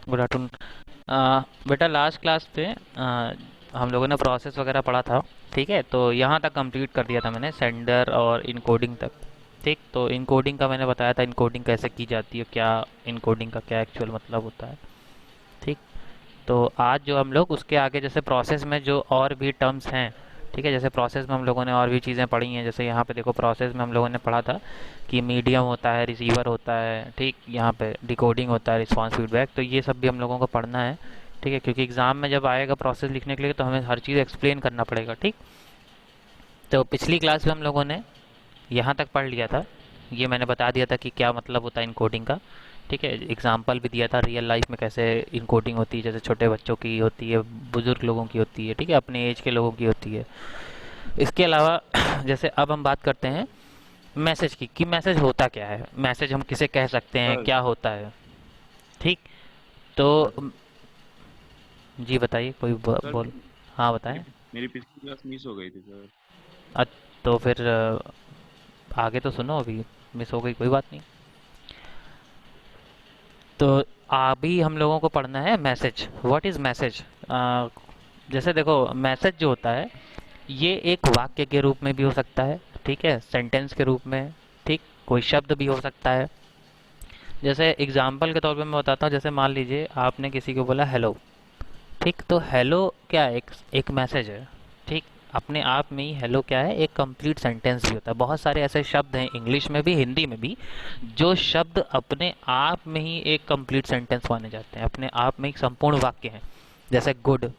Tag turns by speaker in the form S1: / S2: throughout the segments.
S1: Good afternoon. बेटा last class पे हम लोगों ने प्रोसेस वगैरह पढ़ा था। ठीक है, तो यहाँ तक कंप्लीट कर दिया था मैंने, सेंडर और इनकोडिंग तक। ठीक, तो इनकोडिंग का मैंने बताया था इनकोडिंग कैसे की जाती है, क्या इनकोडिंग का क्या एक्चुअल मतलब होता है। ठीक, तो आज जो हम लोग उसके आगे जैसे प्रोसेस में जो और भी टर्म्स हैं, ठीक है, जैसे प्रोसेस में हम लोगों ने और भी चीज़ें पढ़ी हैं। जैसे यहाँ पे देखो, प्रोसेस में हम लोगों ने पढ़ा था कि मीडियम होता है, रिसीवर होता है, ठीक, यहाँ पे डिकोडिंग होता है, रिस्पांस फीडबैक, तो ये सब भी हम लोगों को पढ़ना है। ठीक है, क्योंकि एग्ज़ाम में जब आएगा प्रोसेस लिखने के लिए तो हमें हर चीज़ एक्सप्लेन करना पड़ेगा। ठीक, तो पिछली क्लास में हम लोगों ने यहाँ तक पढ़ लिया था। ये मैंने बता दिया था कि क्या मतलब होता है इनकोडिंग का। ठीक है, एग्जाम्पल भी दिया था रियल लाइफ में कैसे इनकोडिंग होती है, जैसे छोटे बच्चों की होती है, बुजुर्ग लोगों की होती है, ठीक है, अपने एज के लोगों की होती है। इसके अलावा जैसे अब हम बात करते हैं मैसेज की, कि मैसेज होता क्या है, मैसेज हम किसे कह सकते हैं,
S2: सर
S1: क्या होता है। ठीक, तो
S2: सर
S1: जी बताइए, कोई
S2: सर
S1: बोल। हाँ बताएं।
S2: मेरी मेरी पिछली क्लास मिस हो गई थी सर।
S1: तो फिर आगे तो सुनो, अभी मिस हो गई कोई बात नहीं। तो अभी हम लोगों को पढ़ना है मैसेज। What is message. जैसे देखो, मैसेज जो होता है ये एक वाक्य के रूप में भी हो सकता है, ठीक है, सेंटेंस के रूप में, ठीक, कोई शब्द भी हो सकता है। जैसे एग्जाम्पल के तौर पे मैं बताता हूँ, जैसे मान लीजिए आपने किसी को बोला हेलो। ठीक, तो हेलो क्या है, एक एक मैसेज है। ठीक, अपने आप में ही हेलो क्या है, एक कंप्लीट सेंटेंस भी होता है। बहुत सारे ऐसे शब्द हैं इंग्लिश में भी हिंदी में भी, जो शब्द अपने आप में ही एक कंप्लीट सेंटेंस माने जाते हैं, अपने आप में एक संपूर्ण वाक्य हैं। जैसे गुड,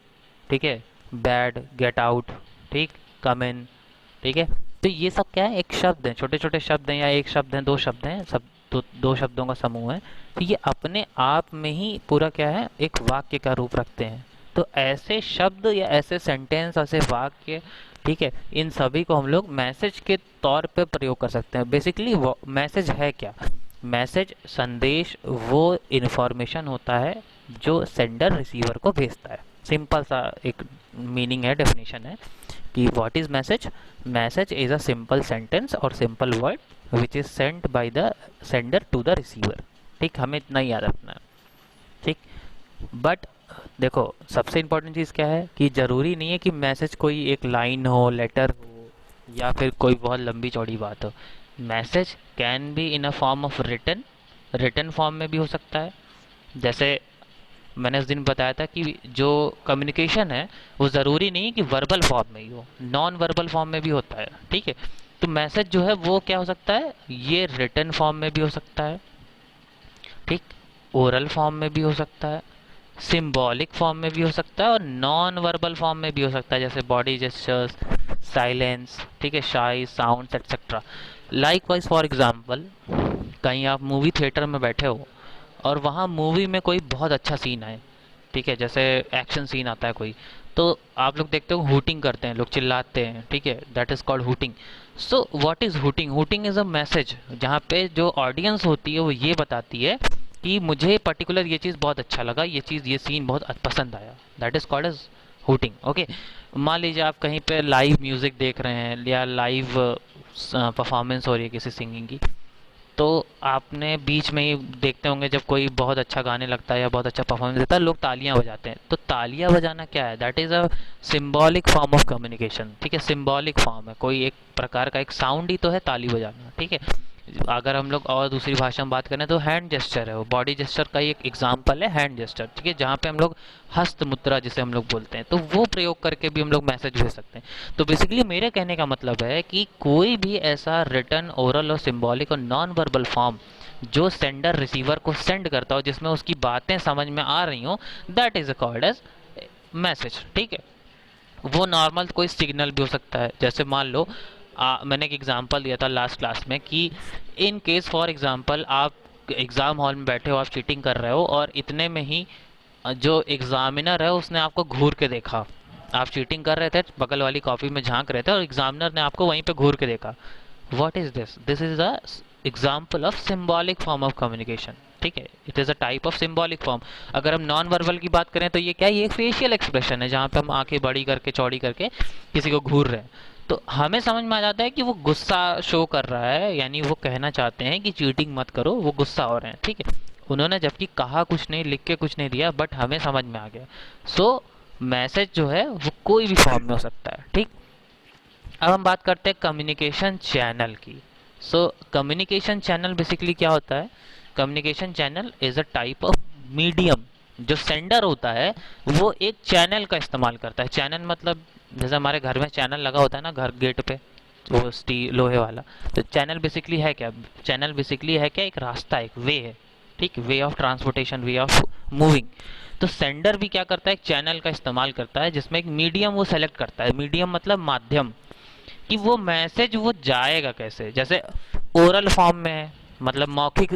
S1: ठीक है, बैड, गेट आउट, ठीक, कम इन, ठीक है। तो ये सब क्या है, एक शब्द है, छोटे छोटे शब्द हैं, या एक शब्द हैं, दो शब्द हैं, सब दो शब्दों का समूह है। तो ये अपने आप में ही पूरा क्या है, एक वाक्य का रूप रखते हैं। तो ऐसे शब्द या ऐसे सेंटेंस, ऐसे वाक्य, ठीक है, इन सभी को हम लोग मैसेज के तौर पे प्रयोग कर सकते हैं। बेसिकली वो मैसेज है क्या, मैसेज संदेश वो इन्फॉर्मेशन होता है जो सेंडर रिसीवर को भेजता है। सिंपल सा एक मीनिंग है, डेफिनेशन है कि what is message. Message is a simple sentence और simple word which is sent by the sender to the receiver. ठीक, हमें इतना ही याद रखना है। ठीक, बट देखो, सबसे इम्पोर्टेंट चीज़ क्या है कि ज़रूरी नहीं है कि मैसेज कोई एक लाइन हो, लेटर हो, या फिर कोई बहुत लंबी चौड़ी बात हो। Message can be in a form of written, written form में भी हो सकता है। जैसे मैंने उस दिन बताया था कि जो कम्युनिकेशन है वो ज़रूरी नहीं कि वर्बल फॉर्म में ही हो, नॉन वर्बल फॉर्म में भी होता है। ठीक है, तो मैसेज जो है वो क्या हो सकता है, ये रिटन फॉर्म में भी हो सकता है, ठीक, ओरल फॉर्म में भी हो सकता है, सिंबॉलिक फॉर्म में भी हो सकता है, और नॉन वर्बल फॉर्म में भी हो सकता है, जैसे बॉडी जेस्चर्स, साइलेंस, ठीक है, शाई sounds etcetera. Like wise for example, कहीं आप मूवी थिएटर में बैठे हो और वहाँ मूवी में कोई बहुत अच्छा सीन आए, ठीक है, जैसे एक्शन सीन आता है कोई, तो आप लोग देखते हो हुटिंग करते हैं, लोग चिल्लाते हैं, ठीक है, that is called hooting. So what is hooting, hooting is a message, जहाँ पे जो ऑडियंस होती है वो ये बताती है कि मुझे पर्टिकुलर ये चीज़ बहुत अच्छा लगा, ये चीज़, ये सीन बहुत पसंद आया, that is called as hooting. Okay, मान लीजिए आप कहीं पे लाइव म्यूज़िक देख रहे हैं या लाइव परफॉर्मेंस हो रही है किसी सिंगिंग की, तो आपने बीच में ही देखते होंगे जब कोई बहुत अच्छा गाने लगता है या बहुत अच्छा परफॉर्मेंस देता है, लोग तालियां बजाते हैं। तो तालियां बजाना क्या है, that is a symbolic form of communication. ठीक है, सिंबॉलिक फॉर्म है, कोई एक प्रकार का एक साउंड ही तो है ताली बजाना। ठीक है, अगर हम लोग और दूसरी भाषा में बात करें तो हैंड जेस्चर है, वो बॉडी जेस्चर का ही एक एग्जाम्पल है हैंड जेस्चर। ठीक है, जहाँ पे हम लोग हस्त मुद्रा जिसे हम लोग बोलते हैं, तो वो प्रयोग करके भी हम लोग मैसेज भेज सकते हैं। तो बेसिकली मेरे कहने का मतलब है कि कोई भी ऐसा रिटर्न, ओरल और सिंबॉलिक और नॉन वर्बल फॉर्म जो सेंडर रिसीवर को सेंड करता हो, जिसमें उसकी बातें समझ में आ रही हो, that is called as message. ठीक है, वो नॉर्मल कोई सिग्नल भी हो सकता है। जैसे मान लो मैंने एक एग्जांपल दिया था लास्ट क्लास में कि इन केस फॉर एग्जांपल आप एग्ज़ाम हॉल में बैठे हो, आप चीटिंग कर रहे हो, और इतने में ही जो एग्जामिनर है उसने आपको घूर के देखा। आप चीटिंग कर रहे थे, बगल वाली कॉपी में झांक रहे थे, और एग्जामिनर ने आपको वहीं पे घूर के देखा। What is this, this is a example of symbolic form of communication. ठीक है, it is a type of symbolic form. अगर हम नॉन वर्बल की बात करें तो ये क्या है, ये एक फेशियल एक्सप्रेशन है, जहाँ पे हम आंखें बड़ी करके चौड़ी करके किसी को घूर रहे हैं। तो हमें समझ में आ जाता है कि वो गुस्सा शो कर रहा है, यानी वो कहना चाहते हैं कि चीटिंग मत करो, वो गुस्सा हो रहे हैं। ठीक है, उन्होंने जबकि कहा कुछ नहीं, लिख के कुछ नहीं दिया, बट हमें समझ में आ गया। सो मैसेज जो है वो कोई भी फॉर्म में हो सकता है, ठीक। अब हम बात करते हैं कम्युनिकेशन चैनल की। सो कम्युनिकेशन चैनल बेसिकली क्या होता है? Communication channel is a type of medium. जो सेंडर होता है वो एक चैनल का इस्तेमाल करता है। चैनल मतलब जैसे हमारे घर में चैनल लगा होता है ना, घर गेट पे, वो स्टील लोहे वाला। तो चैनल बेसिकली है क्या? चैनल बेसिकली है क्या? एक रास्ता, एक वे है, ठीक, way of transportation, way of moving. तो सेंडर भी क्या करता है? एक चैनल का इस्तेमाल करता है जिसमें एक मीडियम वो सेलेक्ट करता है। मीडियम मतलब माध्यम, कि वो मैसेज वो जाएगा कैसे। जैसे ओरल फॉर्म में है, मतलब मौखिक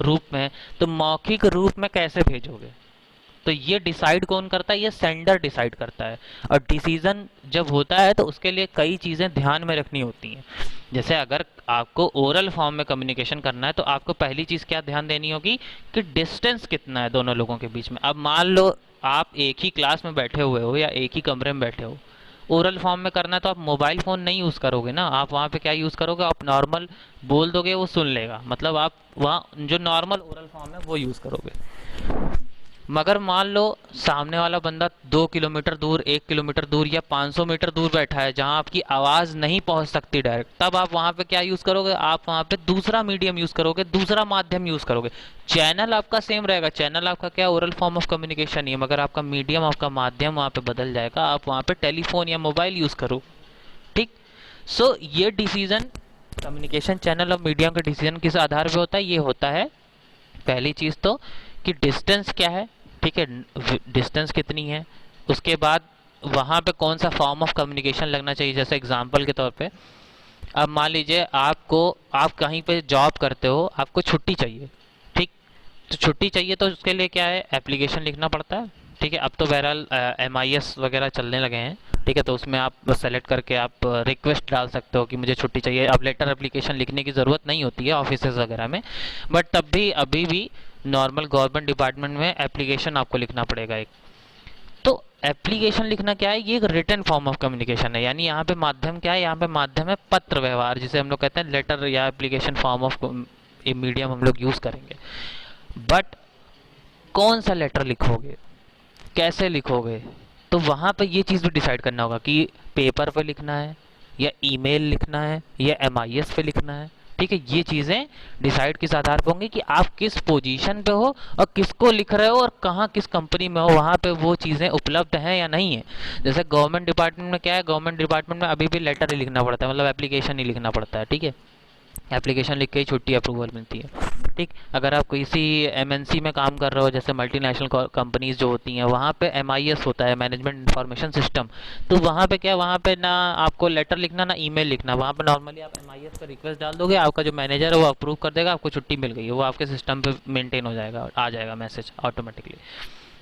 S1: रूप में है, तो मौखिक रूप में कैसे भेजोगे? तो ये डिसाइड कौन करता है? ये सेंडर डिसाइड करता है। और डिसीजन जब होता है तो उसके लिए कई चीज़ें ध्यान में रखनी होती हैं। जैसे अगर आपको ओरल फॉर्म में कम्युनिकेशन करना है तो आपको पहली चीज़ क्या ध्यान देनी होगी कि डिस्टेंस कितना है दोनों लोगों के बीच में। अब मान लो आप एक ही क्लास में बैठे हुए हो या एक ही कमरे में बैठे हो। ओरल फॉर्म में करना है तो आप मोबाइल फ़ोन नहीं यूज़ करोगे ना, आप वहाँ पे क्या यूज़ करोगे? आप नॉर्मल बोल दोगे, वो सुन लेगा, मतलब आप वहाँ जो नॉर्मल ओरल फॉर्म है वो यूज़ करोगे। मगर मान लो सामने वाला बंदा 2 किलोमीटर दूर, 1 किलोमीटर दूर या 500 मीटर दूर बैठा है जहां आपकी आवाज़ नहीं पहुंच सकती डायरेक्ट, तब आप वहां पे क्या यूज़ करोगे? आप वहां पे दूसरा मीडियम यूज़ करोगे, दूसरा माध्यम यूज़ करोगे। चैनल आपका सेम रहेगा, चैनल आपका क्या, ओरल फॉर्म ऑफ कम्युनिकेशन ही है, मगर आपका मीडियम, आपका माध्यम वहां पे बदल जाएगा। आप वहां पे टेलीफोन या मोबाइल यूज़ करो, ठीक। सो ये डिसीजन कम्युनिकेशन चैनल और मीडियम का डिसीजन किस आधार पे होता है? ये होता है पहली चीज़ तो कि डिस्टेंस क्या है, ठीक है, डिस्टेंस कितनी है। उसके बाद वहाँ पे कौन सा फॉर्म ऑफ कम्युनिकेशन लगना चाहिए। जैसे एग्जांपल के तौर पे अब मान लीजिए आपको, आप कहीं पे जॉब करते हो, आपको छुट्टी चाहिए, ठीक। तो छुट्टी चाहिए तो उसके लिए क्या है? एप्लीकेशन लिखना पड़ता है, ठीक है। अब तो बहरहाल MIS वगैरह चलने लगे हैं, ठीक है। तो उसमें आप सेलेक्ट करके आप रिक्वेस्ट डाल सकते हो कि मुझे छुट्टी चाहिए। अब लेटर एप्लीकेशन लिखने की ज़रूरत नहीं होती है ऑफिस वगैरह में, बट तब भी अभी भी नॉर्मल गवर्नमेंट डिपार्टमेंट में एप्लीकेशन आपको लिखना पड़ेगा एक। तो एप्लीकेशन लिखना क्या है? ये एक रिटन फॉर्म ऑफ कम्युनिकेशन है। यानी यहाँ पे माध्यम क्या है? यहाँ पे माध्यम है पत्र व्यवहार, जिसे हम लोग कहते हैं लेटर या एप्लीकेशन फॉर्म ऑफ मीडियम हम लोग यूज़ करेंगे। बट कौन सा लेटर लिखोगे, कैसे लिखोगे? तो वहाँ पे ये चीज़ भी डिसाइड करना होगा कि पेपर पे लिखना है या ईमेल लिखना है या MIS पे लिखना है, ठीक है। ये चीज़ें डिसाइड किस आधार पर होंगी कि आप किस पोजीशन पे हो और किसको लिख रहे हो और कहाँ किस कंपनी में हो, वहाँ पे वो चीज़ें उपलब्ध हैं या नहीं है। जैसे गवर्नमेंट डिपार्टमेंट में क्या है? गवर्नमेंट डिपार्टमेंट में अभी भी लेटर ही लिखना पड़ता है, मतलब एप्लीकेशन ही लिखना पड़ता है, ठीक है। एप्लीकेशन लिख के ही छुट्टी अप्रूवल मिलती है, ठीक। अगर आप किसी MNC में काम कर रहे हो, जैसे मल्टीनेशनल कंपनीज जो होती हैं, वहाँ पे MIS होता है, मैनेजमेंट इंफॉर्मेशन सिस्टम। तो वहाँ पे क्या, वहाँ पे ना आपको लेटर लिखना ना ईमेल लिखना, वहाँ पे नॉर्मली आप MIS का रिक्वेस्ट डाल दोगे, आपका जो मैनेजर है वो अप्रूव कर देगा, आपको छुट्टी मिल गई है, वो आपके सिस्टम पे मेंटेन हो जाएगा, आ जाएगा मैसेज ऑटोमेटिकली,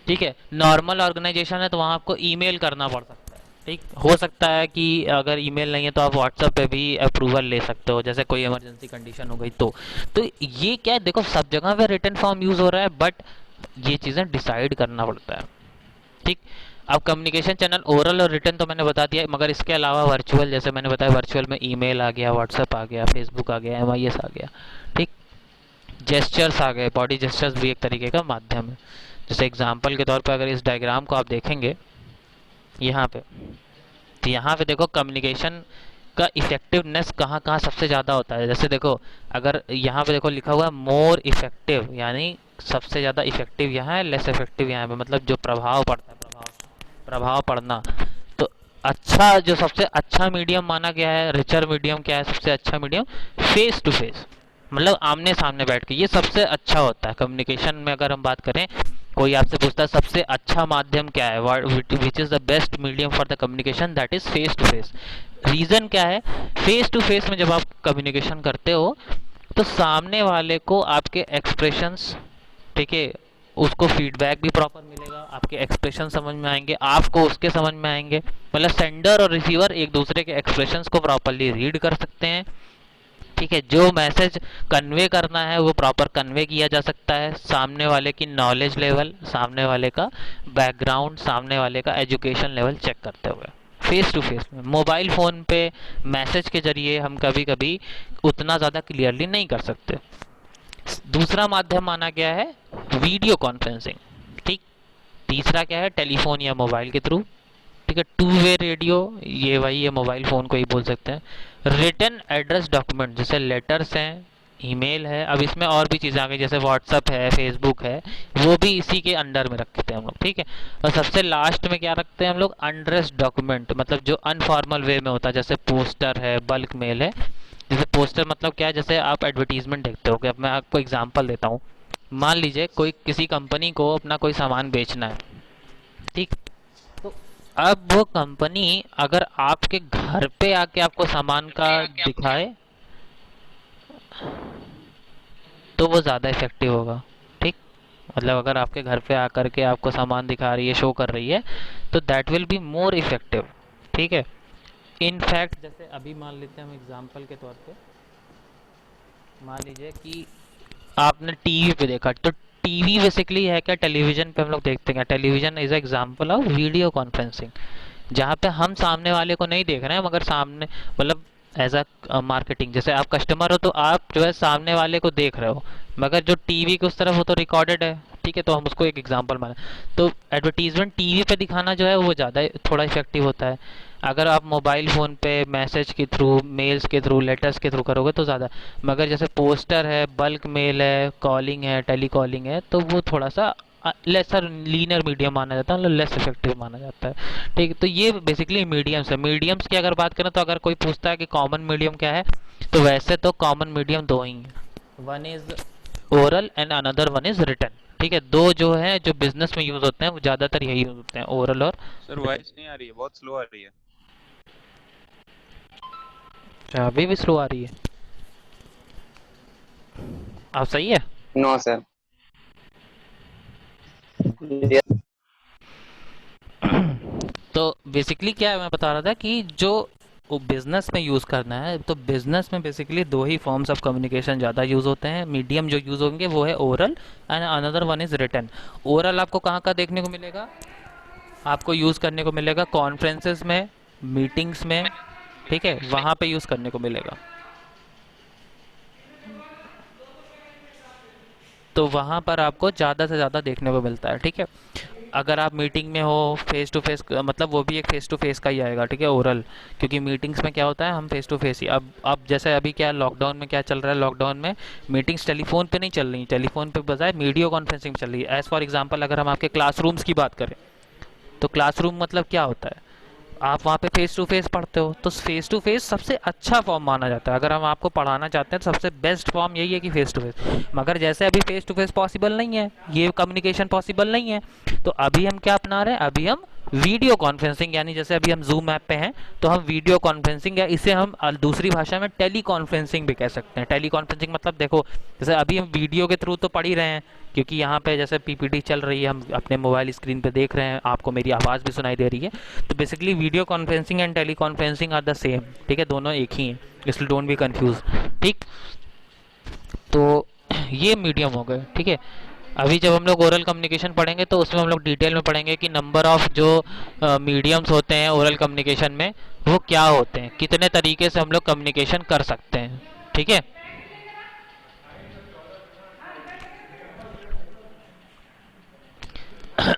S1: ठीक है। नॉर्मल ऑर्गेनाइजेशन है तो वहाँ आपको ईमेल करना पड़ सकता है, ठीक। हो सकता है कि अगर ईमेल नहीं है तो आप व्हाट्सएप पे भी अप्रूवल ले सकते हो, जैसे कोई इमरजेंसी कंडीशन हो गई तो ये क्या है, देखो सब जगह पे रिटन फॉर्म यूज़ हो रहा है, बट ये चीज़ें डिसाइड करना पड़ता है, ठीक। अब कम्युनिकेशन चैनल ओरल और रिटन तो मैंने बता दिया, मगर इसके अलावा वर्चुअल, जैसे मैंने बताया, वर्चुअल में ईमेल आ गया, व्हाट्सएप आ गया, फेसबुक आ गया, MIS आ गया, ठीक। जेस्चर्स आ गए, बॉडी जेस्चर्स भी एक तरीके का माध्यम है। जैसे एग्जांपल के तौर पर अगर इस डायग्राम को आप देखेंगे यहाँ पे, तो यहाँ पे देखो कम्युनिकेशन का इफेक्टिवनेस कहाँ कहाँ सबसे ज़्यादा होता है। जैसे देखो अगर यहाँ पे देखो लिखा हुआ है मोर इफेक्टिव, यानी सबसे ज़्यादा इफेक्टिव यहाँ है, लेस इफेक्टिव यहाँ पे, मतलब जो प्रभाव पड़ता है, प्रभाव पड़ना। तो अच्छा, जो सबसे अच्छा मीडियम माना गया है, रिचर मीडियम क्या है? सबसे अच्छा मीडियम फेस टू फेस, मतलब आमने सामने बैठ के, ये सबसे अच्छा होता है कम्युनिकेशन में। अगर हम बात करें, कोई आपसे पूछता है सबसे अच्छा माध्यम क्या है, which is the best medium for the communication, that is face to face. Reason क्या है? फेस टू फेस में जब आप कम्युनिकेशन करते हो तो सामने वाले को आपके एक्सप्रेशंस, ठीक है, उसको फीडबैक भी प्रॉपर मिलेगा, आपके एक्सप्रेशन समझ में आएंगे, आपको उसके समझ में आएंगे, मतलब सेंडर और रिसीवर एक दूसरे के एक्सप्रेशंस को प्रॉपरली रीड कर सकते हैं, ठीक है। जो मैसेज कन्वे करना है वो प्रॉपर कन्वे किया जा सकता है, सामने वाले की नॉलेज लेवल, सामने वाले का बैकग्राउंड, सामने वाले का एजुकेशन लेवल चेक करते हुए फेस टू फेस में। मोबाइल फ़ोन पे मैसेज के ज़रिए हम कभी कभी उतना ज़्यादा क्लियरली नहीं कर सकते। दूसरा माध्यम माना गया है वीडियो कॉन्फ्रेंसिंग। ठीक। तीसरा क्या है, टेलीफोन या मोबाइल के थ्रू। ठीक है, टू वे रेडियो, ये वही है, मोबाइल फ़ोन को ही बोल सकते हैं। रिटन एड्रेस डॉक्यूमेंट, जैसे लेटर्स हैं, ईमेल है, अब इसमें और भी चीज़ें आ गई जैसे व्हाट्सअप है, फेसबुक है, वो भी इसी के अंडर में रखते हैं हम लोग। ठीक है। और सबसे लास्ट में क्या रखते हैं हम लोग, अनड्रेस्ड डॉक्यूमेंट, मतलब जो अनफॉर्मल वे में होता है, जैसे पोस्टर है, बल्क मेल है। जैसे पोस्टर मतलब क्या है, जैसे आप एडवर्टीजमेंट देखते हो, कि अब मैं आपको एग्जांपल देता हूँ। मान लीजिए कोई किसी कंपनी को अपना कोई सामान बेचना है। ठीक। तो अब वो कंपनी अगर आपके घर पे आके आपको सामान का दिखाए तो वो ज़्यादा इफेक्टिव होगा। ठीक। मतलब अगर आपके घर पे आकर के आपको सामान दिखा रही है, शो कर रही है, तो that will be more effective. ठीक है। इनफैक्ट जैसे अभी मान लेते हैं हम एग्जांपल के तौर पे, मान लीजिए कि आपने टीवी पे देखा, तो टीवी बेसिकली है क्या, टेलीविजन पे हम लोग देखते हैं। Television is example of video conferencing, जहाँ पे हम सामने वाले को नहीं देख रहे हैं, मगर सामने मतलब एज अ मार्केटिंग, जैसे आप कस्टमर हो तो आप जो है सामने वाले को देख रहे हो, मगर जो टीवी के उस तरफ हो तो रिकॉर्डेड है। ठीक है, तो हम उसको एक एग्जांपल माने। तो एडवर्टीजमेंट टीवी पे दिखाना जो है वो ज़्यादा थोड़ा इफेक्टिव होता है। अगर आप मोबाइल फ़ोन पे मैसेज के थ्रू, मेल्स के थ्रू, लेटर्स के थ्रू करोगे तो ज़्यादा। मगर जैसे पोस्टर है, बल्क मेल है, कॉलिंग है, टेली कॉलिंग है, तो वो थोड़ा सा लेसर लीनर मीडियम माना जाता है, मतलब लेस इफेक्टिव माना जाता है। ठीक है, तो ये बेसिकली मीडियम्स है। मीडियम्स की अगर बात करें तो अगर कोई पूछता है कि कॉमन मीडियम क्या है, तो वैसे तो कॉमन मीडियम दो ही हैं, one is oral and another one is written. ठीक है, दो जो है जो बिजनेस में यूज होते हैं वो ज्यादातर यही यूज होते हैं, ओरल और
S2: सर
S1: रिटन।
S2: वॉइस नहीं आ रही है, बहुत स्लो आ रही है।
S1: अच्छा, अभी भी स्लो आ रही है? आप सही है?
S3: No sir. ये
S1: तो बेसिकली क्या है, मैं बता रहा था कि जो बिजनेस में यूज़ करना है, तो बिजनेस में बेसिकली दो ही फॉर्म्स ऑफ कम्युनिकेशन ज़्यादा यूज़ होते हैं। मीडियम जो यूज़ होंगे वो है oral and another one is written. Oral आपको कहाँ कहाँ देखने को मिलेगा, आपको यूज़ करने को मिलेगा कॉन्फ्रेंसेस में, मीटिंग्स में। ठीक है, वहाँ पे यूज़ करने को मिलेगा। तो वहाँ पर आपको ज़्यादा से ज़्यादा देखने को मिलता है। ठीक है। अगर आप मीटिंग में हो, फेस टू फेस, मतलब वो भी एक फेस टू फेस का ही आएगा। ठीक है, ओरल, क्योंकि मीटिंग्स में क्या होता है, हम फेस टू फेस ही। अब जैसे अभी क्या लॉकडाउन में क्या चल रहा है, लॉकडाउन में मीटिंग्स टेलीफोन पे नहीं चल रही, टेलीफोन पे बजाय वीडियो कॉन्फ्रेंसिंग चल रही है। एज फॉर एग्जांपल अगर हम आपके क्लासरूम्स की बात करें, तो क्लासरूम मतलब क्या होता है, आप वहाँ पे फेस टू फेस पढ़ते हो, तो फेस टू फेस सबसे अच्छा फॉर्म माना जाता है। अगर हम आपको पढ़ाना चाहते हैं तो सबसे बेस्ट फॉर्म यही है कि फेस टू फेस। मगर जैसे अभी फेस टू फेस पॉसिबल नहीं है, ये कम्युनिकेशन पॉसिबल नहीं है, तो अभी हम क्या अपना रहे हैं, अभी हम वीडियो कॉन्फ्रेंसिंग, यानी जैसे अभी हम जूम ऐप पे हैं तो हम वीडियो कॉन्फ्रेंसिंग, या इसे हम दूसरी भाषा में टेली कॉन्फ्रेंसिंग भी कह सकते हैं। टेली कॉन्फ्रेंसिंग मतलब देखो, जैसे अभी हम वीडियो के थ्रू तो पढ़ ही रहे हैं, क्योंकि यहाँ पे जैसे पीपीटी चल रही है, हम अपने मोबाइल स्क्रीन पे देख रहे हैं, आपको मेरी आवाज़ भी सुनाई दे रही है। तो basically video conferencing and tele conferencing are the same. ठीक है, दोनों एक ही हैं, इसलिए डोंट बी कंफ्यूज। ठीक। तो ये मीडियम हो गए। ठीक है। अभी जब हम लोग ओरल कम्युनिकेशन पढ़ेंगे तो उसमें हम लोग डिटेल में पढ़ेंगे कि नंबर ऑफ जो मीडियम्स होते हैं ओरल कम्युनिकेशन में, वो क्या होते हैं, कितने तरीके से हम लोग कम्युनिकेशन कर सकते हैं। ठीक है।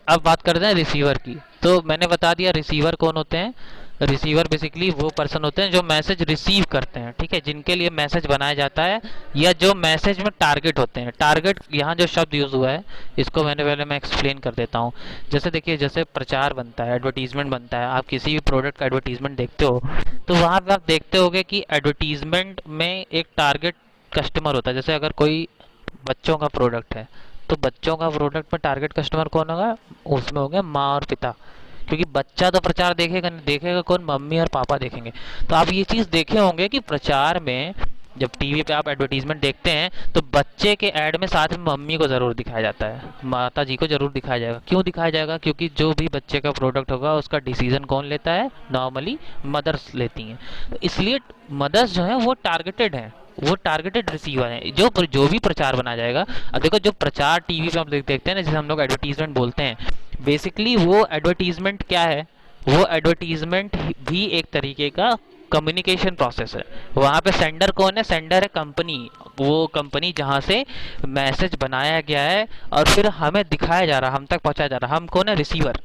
S1: अब बात करते हैं रिसीवर की। तो मैंने बता दिया रिसीवर कौन होते हैं। रिसीवर बेसिकली वो पर्सन होते हैं जो मैसेज रिसीव करते हैं। ठीक है, जिनके लिए मैसेज बनाया जाता है, या जो मैसेज में टारगेट होते हैं। टारगेट यहाँ जो शब्द यूज़ हुआ है, इसको मैं एक्सप्लेन कर देता हूँ। जैसे देखिए, जैसे प्रचार बनता है, एडवर्टीजमेंट बनता है, आप किसी भी प्रोडक्ट का एडवर्टीजमेंट देखते हो, तो वहाँ पे आप देखते होगे कि एडवर्टीजमेंट में एक टारगेट कस्टमर होता है। जैसे अगर कोई बच्चों का प्रोडक्ट है, तो बच्चों का प्रोडक्ट में टारगेट कस्टमर कौन होगा, उसमें होंगे माँ और पिता। क्योंकि बच्चा तो प्रचार देखेगा नहीं, देखेगा कौन, मम्मी और पापा देखेंगे। तो आप ये चीज़ देखे होंगे कि प्रचार में जब टीवी पे आप एडवर्टीजमेंट देखते हैं तो बच्चे के ऐड में साथ में मम्मी को ज़रूर दिखाया जाता है, माता जी को ज़रूर दिखाया जाएगा। क्यों दिखाया जाएगा, क्योंकि जो भी बच्चे का प्रोडक्ट होगा उसका डिसीजन कौन लेता है, नॉर्मली मदर्स लेती हैं। तो इसलिए मदर्स जो हैं वो टारगेटेड हैं, वो टारगेटेड रिसीवर हैं। जो भी प्रचार बनाया जाएगा, अब देखो जो प्रचार टीवी पे हम देखते हैं ना, जिसे हम लोग एडवर्टीजमेंट बोलते हैं, बेसिकली वो एडवर्टीजमेंट क्या है, वो एडवर्टीजमेंट भी एक तरीके का कम्युनिकेशन प्रोसेस है। वहाँ पे सेंडर कौन है? सेंडर है कंपनी, वो कंपनी जहाँ से मैसेज बनाया गया है और फिर हमें दिखाया जा रहा, हम तक पहुँचाया जा रहा। हम कौन है? रिसीवर।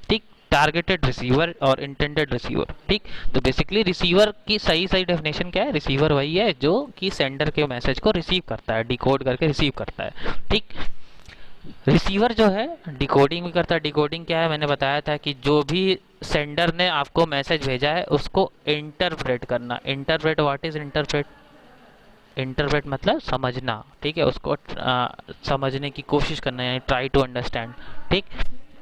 S1: ठीक, टारगेटेड रिसीवर और इंटेंडेड रिसीवर। ठीक, तो बेसिकली रिसीवर की सही सही डेफिनेशन क्या है? रिसीवर वही है जो कि सेंडर के मैसेज को रिसीव करता है, डिकोड करके रिसीव करता है। ठीक, रिसीवर जो है डिकोडिंग भी करता है। डिकोडिंग क्या है? मैंने बताया था कि जो भी सेंडर ने आपको मैसेज भेजा है उसको इंटरप्रेट करना। Interpret, what is interpret? Interpret मतलब समझना। ठीक है, उसको समझने की कोशिश करना, यानी ट्राई टू अंडरस्टैंड। ठीक,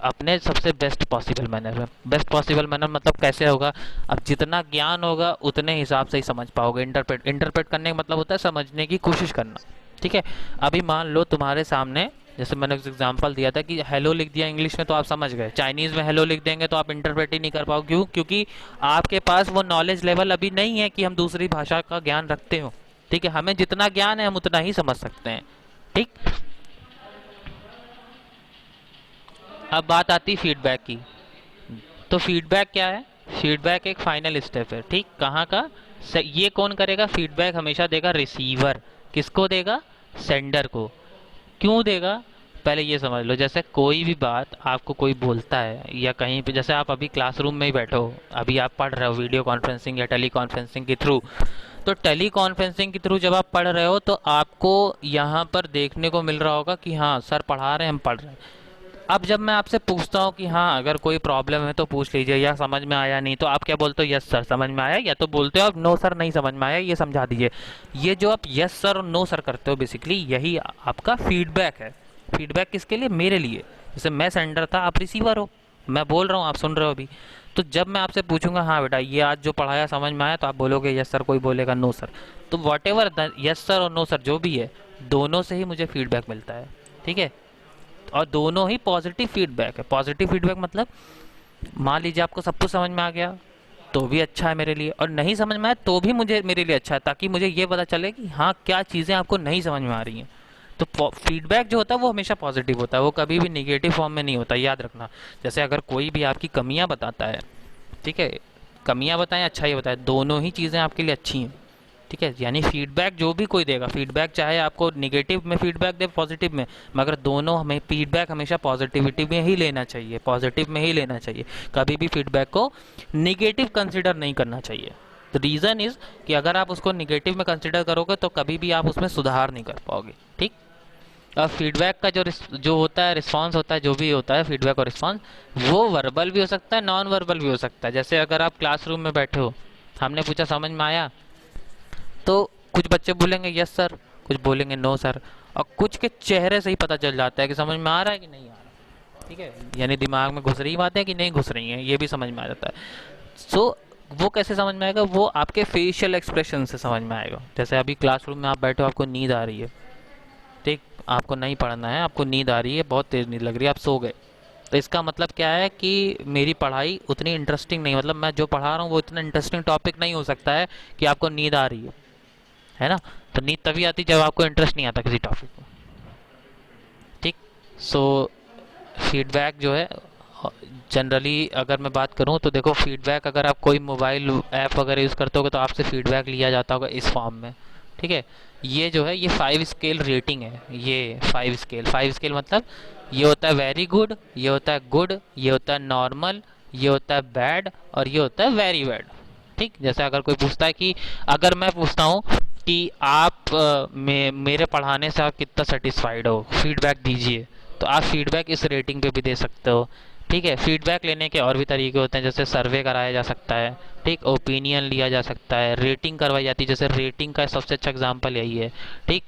S1: अपने सबसे बेस्ट पॉसिबल मैनर में। बेस्ट पॉसिबल मैनर मतलब कैसे होगा? अब जितना ज्ञान होगा उतने हिसाब से ही समझ पाओगे। इंटरप्रेट, इंटरप्रेट करने का मतलब होता है समझने की कोशिश करना। ठीक है, अभी मान लो तुम्हारे सामने, जैसे मैंने एग्जांपल दिया था कि हेलो लिख दिया इंग्लिश में तो आप समझ गए, चाइनीज़ में हेलो लिख देंगे तो आप इंटरप्रेट ही नहीं कर पाओगे। क्यों? क्योंकि आपके पास वो नॉलेज लेवल अभी नहीं है कि हम दूसरी भाषा का ज्ञान रखते हो। ठीक है, हमें जितना ज्ञान है हम उतना ही समझ सकते हैं। ठीक, अब बात आती फीडबैक की। तो फीडबैक क्या है? फीडबैक एक फाइनल स्टेप है। ठीक, कहाँ का? ये कौन करेगा? फीडबैक हमेशा देगा रिसीवर। किसको देगा? सेंडर को। क्यों देगा? पहले ये समझ लो, जैसे कोई भी बात आपको कोई बोलता है या कहीं पे, जैसे आप अभी क्लासरूम में ही बैठे हो, अभी आप पढ़ रहे हो वीडियो कॉन्फ्रेंसिंग या टेली कॉन्फ्रेंसिंग के थ्रू। तो टेली कॉन्फ्रेंसिंग के थ्रू जब आप पढ़ रहे हो तो आपको यहाँ पर देखने को मिल रहा होगा कि हाँ सर पढ़ा रहे हैं, हम पढ़ रहे हैं। अब जब मैं आपसे पूछता हूँ कि हाँ अगर कोई प्रॉब्लम है तो पूछ लीजिए, या समझ में आया नहीं, तो आप क्या बोलते हो? यस सर समझ में आया। या तो बोलते हो आप नो सर नहीं समझ में आया, ये समझा दीजिए। ये जो आप यस सर और नो सर करते हो, बेसिकली यही आपका फीडबैक है। फीडबैक किसके लिए? मेरे लिए। जैसे मैं सेंडर था, आप रिसीवर हो, मैं बोल रहा हूँ, आप सुन रहे हो अभी। तो जब मैं आपसे पूछूंगा हाँ बेटा ये आज जो पढ़ाया समझ में आया, तो आप बोलोगे यस सर, कोई बोलेगा नो सर। तो वॉट एवर यस सर और नो सर जो भी है, दोनों से ही मुझे फीडबैक मिलता है। ठीक है, और दोनों ही पॉजिटिव फीडबैक है। पॉजिटिव फीडबैक मतलब मान लीजिए आपको सब कुछ समझ में आ गया तो भी अच्छा है मेरे लिए, और नहीं समझ में आया तो भी मुझे मेरे लिए अच्छा है, ताकि मुझे ये पता चले कि हाँ क्या चीज़ें आपको नहीं समझ में आ रही हैं। तो फीडबैक जो होता है वो हमेशा पॉजिटिव होता है, वो कभी भी निगेटिव फॉर्म में नहीं होता, याद रखना। जैसे अगर कोई भी आपकी कमियां बताता है, ठीक है, कमियां बताएं अच्छा ही बताए, दोनों ही चीज़ें आपके लिए अच्छी हैं। ठीक है, यानी फीडबैक जो भी कोई देगा, फीडबैक चाहे आपको निगेटिव में फीडबैक दे पॉजिटिव में, मगर दोनों हमें फीडबैक हमेशा पॉजिटिविटी में ही लेना चाहिए, पॉजिटिव में ही लेना चाहिए। कभी भी फीडबैक को निगेटिव कंसिडर नहीं करना चाहिए। द रीज़न इज़ कि अगर आप उसको निगेटिव में कंसिडर करोगे तो कभी भी आप उसमें सुधार नहीं कर पाओगे। ठीक, अब फीडबैक का जो होता है रिस्पांस होता है, जो भी होता है फीडबैक और रिस्पांस, वो वर्बल भी हो सकता है, नॉन वर्बल भी हो सकता है। जैसे अगर आप क्लासरूम में बैठे हो, हमने पूछा समझ में आया, तो कुछ बच्चे बोलेंगे यस सर, कुछ बोलेंगे नो सर, और कुछ के चेहरे से ही पता चल जाता है कि समझ में आ रहा है कि नहीं आ रहा। ठीक है, यानी दिमाग में घुस रही बातें कि नहीं घुस रही हैं, ये भी समझ में आ जाता है। सो वो कैसे समझ में आएगा? वो आपके फेशियल एक्सप्रेशन से समझ में आएगा। जैसे अभी क्लासरूम में आप बैठे हो, आपको नींद आ रही है, ठीक, आपको नहीं पढ़ना है, आपको नींद आ रही है, बहुत तेज़ नींद लग रही है, आप सो गए। तो इसका मतलब क्या है कि मेरी पढ़ाई उतनी इंटरेस्टिंग नहीं, मतलब मैं जो पढ़ा रहा हूँ वो इतना इंटरेस्टिंग टॉपिक नहीं हो सकता है कि आपको नींद आ रही है ना। तो नींद तभी आती जब आपको इंटरेस्ट नहीं आता किसी टॉपिक में। ठीक, सो फीडबैक जो है जनरली अगर मैं बात करूं तो देखो, फीडबैक अगर आप कोई मोबाइल ऐप वगैरह यूज़ करते हो तो आपसे फीडबैक लिया जाता होगा इस फॉर्म में। ठीक है, ये जो है ये 5 स्केल रेटिंग है। ये 5 स्केल मतलब ये होता है वेरी गुड, ये होता है गुड, ये होता है नॉर्मल, ये होता है बैड, और ये होता है वेरी बैड। ठीक, जैसे अगर कोई पूछता है कि, अगर मैं पूछता हूँ कि आप मेरे पढ़ाने से आप कितना सेटिस्फाइड हो, फीडबैक दीजिए, तो आप फीडबैक इस रेटिंग पे भी दे सकते हो। ठीक है, फीडबैक लेने के और भी तरीके होते हैं, जैसे सर्वे कराया जा सकता है, ठीक, ओपिनियन लिया जा सकता है, रेटिंग करवाई जाती है, जैसे रेटिंग का सबसे अच्छा एग्जांपल यही है। ठीक,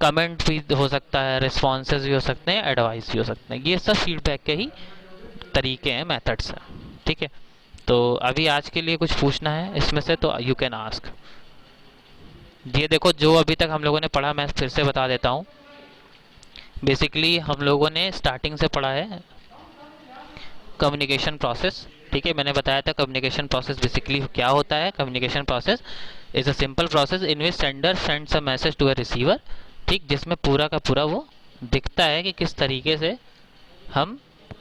S1: कमेंट भी हो सकता है, रिस्पॉन्सेज भी हो सकते हैं, एडवाइस भी हो सकते हैं, ये सब फीडबैक के ही तरीके हैं, मेथड्स हैं। ठीक है, तो अभी आज के लिए कुछ पूछना है इसमें से तो यू कैन आस्क। ये देखो जो अभी तक हम लोगों ने पढ़ा, मैं फिर से बता देता हूँ। बेसिकली हम लोगों ने स्टार्टिंग से पढ़ा है कम्युनिकेशन प्रोसेस। ठीक है, मैंने बताया था कम्युनिकेशन प्रोसेस बेसिकली क्या होता है। Communication process is a simple process in which sender sends a message to a receiver. ठीक, जिसमें पूरा का पूरा वो दिखता है कि किस तरीके से हम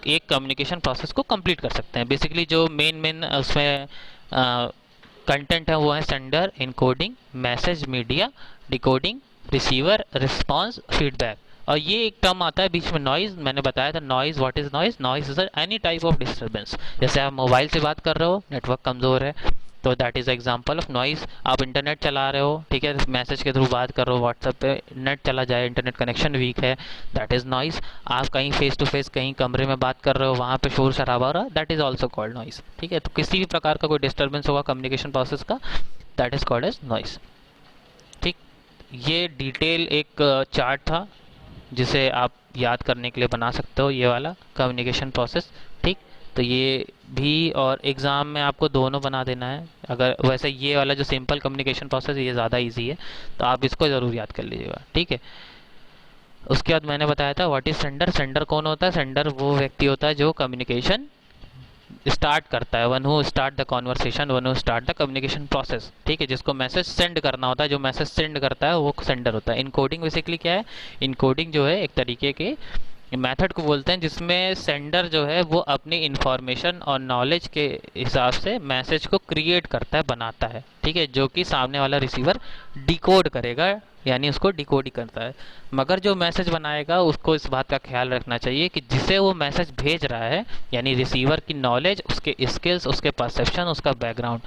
S1: एक कम्युनिकेशन प्रोसेस को कंप्लीट कर सकते हैं। बेसिकली जो मेन मेन उसमें कंटेंट है वो है sender, encoding, message, media, decoding, receiver, response, feedback. और ये एक टर्म आता है बीच में नॉइज, मैंने बताया था noise. What is noise? Noise is any type of disturbance. जैसे आप मोबाइल से बात कर रहे हो, नेटवर्क कमज़ोर है, तो that is example of noise. आप इंटरनेट चला रहे हो, ठीक है, मैसेज के थ्रू बात कर रहे हो, व्हाट्सएप पे नेट चला जाए, इंटरनेट कनेक्शन वीक है, दैट इज़ नॉइज। आप कहीं फेस टू फेस कहीं कमरे में बात कर रहे हो, वहाँ पे शोर शराबा हो रहा है, that is also called noise. ठीक है, तो किसी भी प्रकार का कोई डिस्टर्बेंस होगा कम्युनिकेशन प्रोसेस का, that is called as noise. ठीक, ये डिटेल एक चार्ट था जिसे आप याद करने के लिए बना सकते हो, ये वाला कम्युनिकेशन प्रोसेस। ठीक, तो ये भी, और एग्ज़ाम में आपको दोनों बना देना है। अगर वैसे ये वाला जो सिंपल कम्युनिकेशन प्रोसेस ये ज़्यादा इजी है, तो आप इसको ज़रूर याद कर लीजिएगा। ठीक है, उसके बाद मैंने बताया था व्हाट इज़ सेंडर। सेंडर कौन होता है? सेंडर वो व्यक्ति होता है जो कम्युनिकेशन स्टार्ट करता है, one who start the conversation, one who start the communication process. ठीक है, जिसको मैसेज सेंड करना होता है, जो मैसेज सेंड करता है वो सेंडर होता है। इनकोडिंग बेसिकली क्या है? इनकोडिंग जो है एक तरीके के मेथड को बोलते हैं जिसमें सेंडर जो है वो अपनी इंफॉर्मेशन और नॉलेज के हिसाब से मैसेज को क्रिएट करता है, बनाता है। ठीक है, जो कि सामने वाला रिसीवर डिकोड करेगा, यानी उसको डिकोड ही करता है। मगर जो मैसेज बनाएगा उसको इस बात का ख्याल रखना चाहिए कि जिसे वो मैसेज भेज रहा है, यानी रिसीवर की नॉलेज, उसके स्किल्स, उसके परसेप्शन, उसका बैकग्राउंड,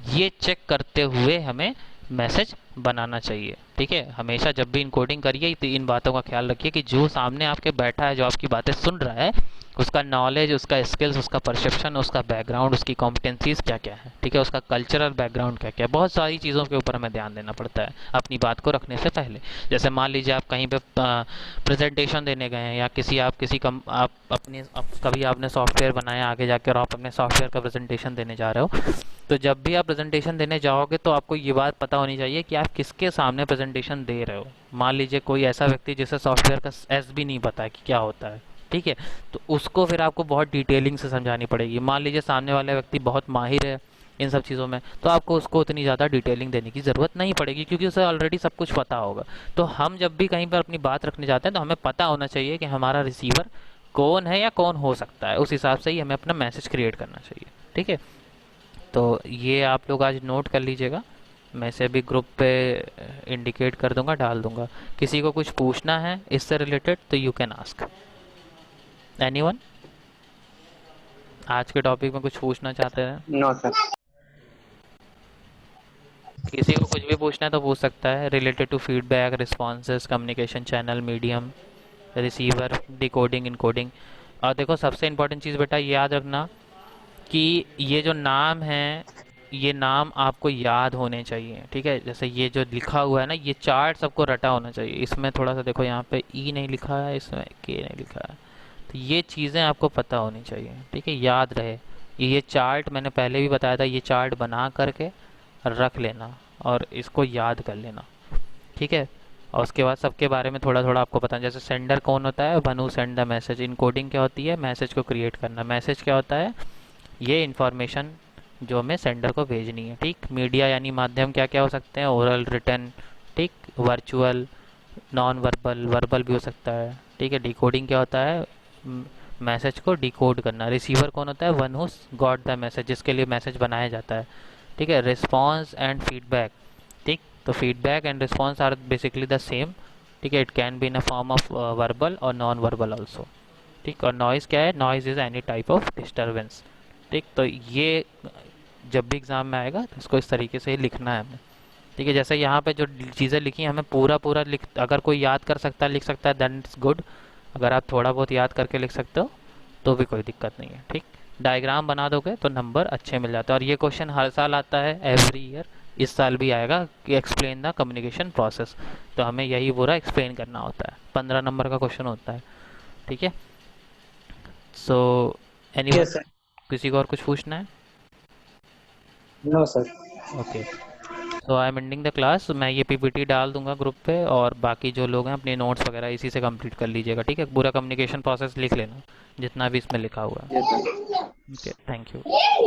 S1: ये चेक करते हुए हमें मैसेज बनाना चाहिए। ठीक है, हमेशा जब भी इनकोडिंग करिए तो इन बातों का ख्याल रखिए कि जो सामने आपके बैठा है, जो आपकी बातें सुन रहा है, उसका नॉलेज, उसका स्किल्स, उसका परसेप्शन, उसका बैकग्राउंड, उसकी कॉम्पिटेंसीज क्या क्या है। ठीक है, उसका कल्चरल बैकग्राउंड क्या क्या है, बहुत सारी चीज़ों के ऊपर हमें ध्यान देना पड़ता है अपनी बात को रखने से पहले। जैसे मान लीजिए आप कहीं पे प्रेजेंटेशन देने गए हैं, या किसी कम आप अपनी कभी आपने सॉफ्टवेयर बनाया आगे जाकर और आप अपने सॉफ्टवेयर का प्रेजेंटेशन देने जा रहे हो, तो जब भी आप प्रेजेंटेशन देने जाओगे तो आपको ये बात पता होनी चाहिए कि आप किसके सामने प्रेजेंटेशन दे रहे हो। मान लीजिए कोई ऐसा व्यक्ति जिसे सॉफ्टवेयर का एस भी नहीं पता है कि क्या होता है, ठीक है, तो उसको फिर आपको बहुत डिटेलिंग से समझानी पड़ेगी। मान लीजिए सामने वाला व्यक्ति बहुत माहिर है इन सब चीज़ों में, तो आपको उसको उतनी ज़्यादा डिटेलिंग देने की ज़रूरत नहीं पड़ेगी, क्योंकि उसे ऑलरेडी सब कुछ पता होगा। तो हम जब भी कहीं पर अपनी बात रखने जाते हैं तो हमें पता होना चाहिए कि हमारा रिसीवर कौन है या कौन हो सकता है, उस हिसाब से ही हमें अपना मैसेज क्रिएट करना चाहिए। ठीक है, तो ये आप लोग आज नोट कर लीजिएगा, मैं इसे अभी ग्रुप पे इंडिकेट कर दूंगा, डाल दूंगा। किसी को कुछ पूछना है इससे रिलेटेड तो यू कैन आस्क एनीवन। आज के टॉपिक में कुछ पूछना चाहते हैं?
S3: No sir.
S1: किसी को कुछ भी पूछना है तो पूछ सकता है, related to feedback, responses, communication channel, medium, receiver, decoding, encoding. और देखो सबसे इंपॉर्टेंट चीज़ बेटा ये याद रखना कि ये जो नाम है, ये नाम आपको याद होने चाहिए। ठीक है, जैसे ये जो लिखा हुआ है ना, ये चार्ट सबको रटा होना चाहिए। इसमें थोड़ा सा देखो, यहाँ पे ई नहीं लिखा है, इसमें के नहीं लिखा है, तो ये चीज़ें आपको पता होनी चाहिए। ठीक है, याद रहे। ये चार्ट मैंने पहले भी बताया था, ये चार्ट बना करके रख लेना और इसको याद कर लेना। ठीक है, और उसके बाद सबके बारे में थोड़ा थोड़ा आपको पता है। जैसे सेंडर कौन होता है? One who send the message. Encoding क्या होती है? मैसेज को क्रिएट करना। मैसेज क्या होता है? ये इन्फॉर्मेशन जो हमें सेंडर को भेजनी है। ठीक, मीडिया यानी माध्यम क्या क्या हो सकते हैं? ओरल, रिटन, ठीक, वर्चुअल, नॉन वर्बल, वर्बल भी हो सकता है। ठीक है, डिकोडिंग क्या होता है? मैसेज को डिकोड करना। रिसीवर कौन होता है? One who got the message, जिसके लिए मैसेज बनाया जाता है। ठीक है, रिस्पॉन्स एंड फीडबैक। ठीक, तो feedback and response are basically the same. ठीक है, it can be in a form of verbal और नॉन वर्बल ऑल्सो। ठीक, और नॉइज़ क्या है? Noise is any type of disturbance. ठीक, तो ये जब भी एग्ज़ाम में आएगा तो इसको इस तरीके से ही लिखना है हमें। ठीक है, जैसे यहाँ पे जो चीज़ें लिखी हैं हमें पूरा पूरा लिख, अगर कोई याद कर सकता है लिख सकता है, देन इट्स गुड। अगर आप थोड़ा बहुत याद करके लिख सकते हो तो भी कोई दिक्कत नहीं है। ठीक, डायग्राम बना दोगे तो नंबर अच्छे मिल जाते हैं। और ये क्वेश्चन हर साल आता है, एवरी ईयर। इस साल भी आएगा कि एक्सप्लेन द कम्युनिकेशन प्रोसेस, तो हमें यही पूरा एक्सप्लेन करना होता है। 15 नंबर का क्वेश्चन होता है। ठीक है, सो एनीवन,
S3: यस सर।
S1: किसी को और कुछ पूछना है?
S3: No sir.
S1: Okay, so I am ending the class. मैं ये पीपीटी डाल दूंगा ग्रुप पे, और बाकी जो लोग हैं अपने नोट्स वगैरह इसी से कंप्लीट कर लीजिएगा। ठीक है, पूरा कम्युनिकेशन प्रोसेस लिख लेना जितना भी इसमें लिखा हुआ है।
S3: Yes sir.
S1: Okay, thank you.